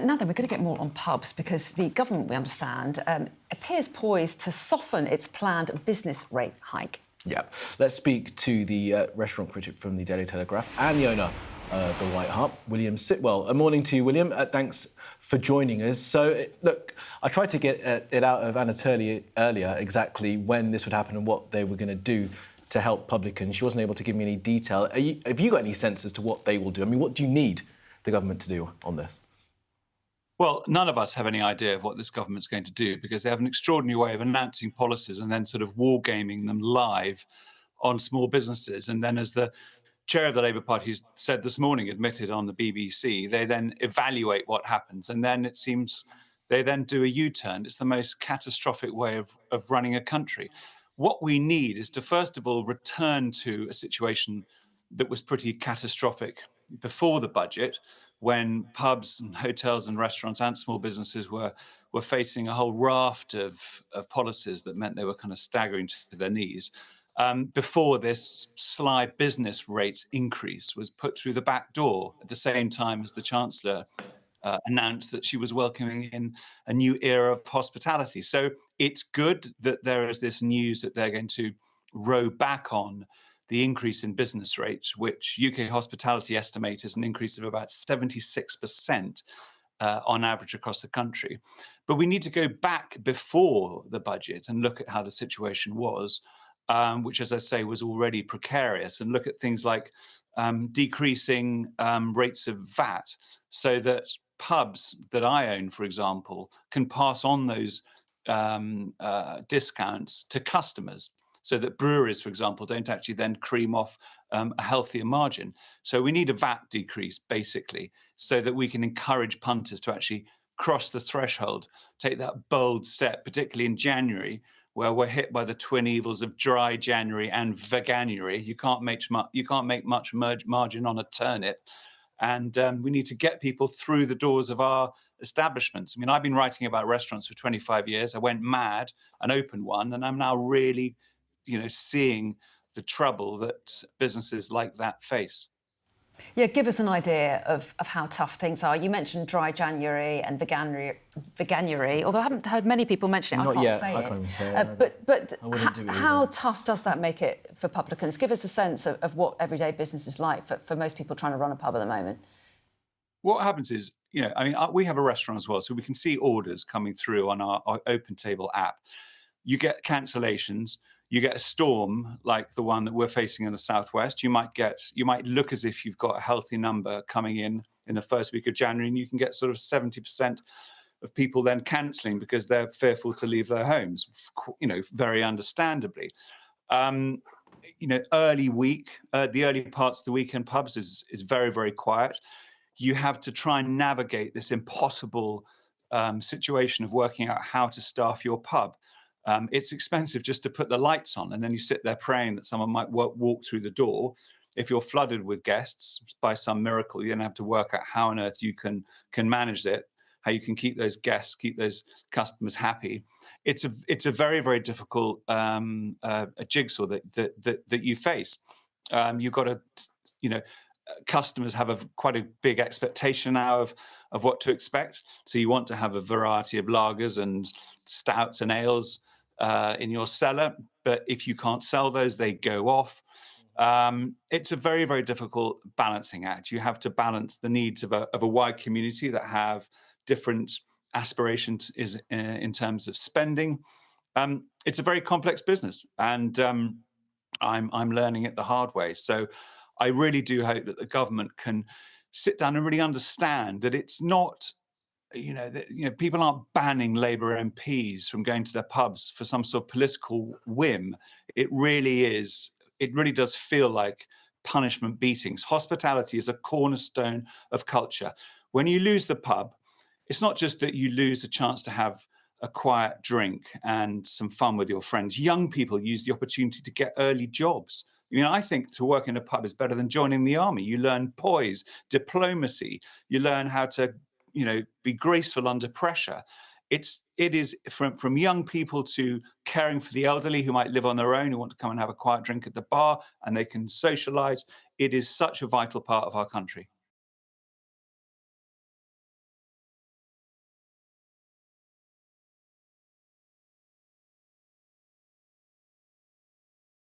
Now then, we're going to get more on pubs because the government, we understand, appears poised to soften its planned business rate hike. Yeah, let's speak to the restaurant critic from the Daily Telegraph and the owner of the White Hart, William Sitwell. A morning to you, William. Thanks for joining us. So, look, I tried to get it out of Anatolia earlier exactly when this would happen and what they were going to do to help publicans. She wasn't able to give me any detail. Have you got any sense as to what they will do? I mean, what do you need the government to do on this? Well, none of us have any idea of what this government's going to do because they have an extraordinary way of announcing policies and then sort of wargaming them live on small businesses. And then, as the chair of the Labour Party said this morning, admitted on the BBC, they then evaluate what happens. And then it seems they then do a U-turn. It's the most catastrophic way of running a country. What we need is to, first of all, return to a situation that was pretty catastrophic before the budget, when pubs and hotels and restaurants and small businesses were facing a whole raft of policies that meant they were kind of staggering to their knees. Before this sly business rates increase was put through the back door at the same time as the Chancellor announced that she was welcoming in a new era of hospitality. So it's good that there is this news that they're going to row back on the increase in business rates, which UK hospitality estimate is an increase of about 76% on average across the country. But we need to go back before the budget and look at how the situation was, which, as I say, was already precarious, and look at things like decreasing rates of VAT so that pubs that I own, for example, can pass on those discounts to customers, so that breweries, for example, don't actually then cream off a healthier margin. So we need a VAT decrease, basically, so that we can encourage punters to actually cross the threshold, take that bold step, particularly in January, where we're hit by the twin evils of dry January and veganuary. You can't make much margin on a turnip. And we need to get people through the doors of our establishments. I mean, I've been writing about restaurants for 25 years. I went mad and opened one, and I'm now really seeing the trouble that businesses like that face. Yeah, give us an idea of how tough things are. You mentioned dry January and veganuary, although I haven't heard many people mention it. Not I can't yet. say I it. can't even say it. But how tough does that make it for publicans? Give us a sense of what everyday business is like for most people trying to run a pub at the moment. What happens is, we have a restaurant as well, so we can see orders coming through on our Open Table app. You get cancellations. You get a storm like the one that we're facing in the southwest. You might look as if you've got a healthy number coming in the first week of January, and you can get sort of 70% of people then cancelling because they're fearful to leave their homes. Very understandably. Early week, the early parts of the week in pubs is very, very quiet. You have to try and navigate this impossible situation of working out how to staff your pub. It's expensive just to put the lights on, and then you sit there praying that someone might walk through the door. If you're flooded with guests by some miracle, you're going to have to work out how on earth you can manage it, how you can keep those guests, keep those customers happy. It's a very, very difficult a jigsaw that you face. You've got to, customers have quite a big expectation now of what to expect. So you want to have a variety of lagers and stouts and ales in your cellar, but if you can't sell those, they go off. It's a very, very difficult balancing act. You have to balance the needs of a wide community that have different aspirations in terms of spending. It's a very complex business, and I'm learning it the hard way. So I really do hope that the government can sit down and really understand that it's not, people aren't banning Labour MPs from going to their pubs for some sort of political whim. It really does feel like punishment beatings. Hospitality is a cornerstone of culture. When you lose the pub, it's not just that you lose the chance to have a quiet drink and some fun with your friends. Young people use the opportunity to get early jobs. I think to work in a pub is better than joining the army. You learn poise, diplomacy. You learn how to, be graceful under pressure. It is from young people to caring for the elderly who might live on their own, who want to come and have a quiet drink at the bar, and they can socialize. It is such a vital part of our country.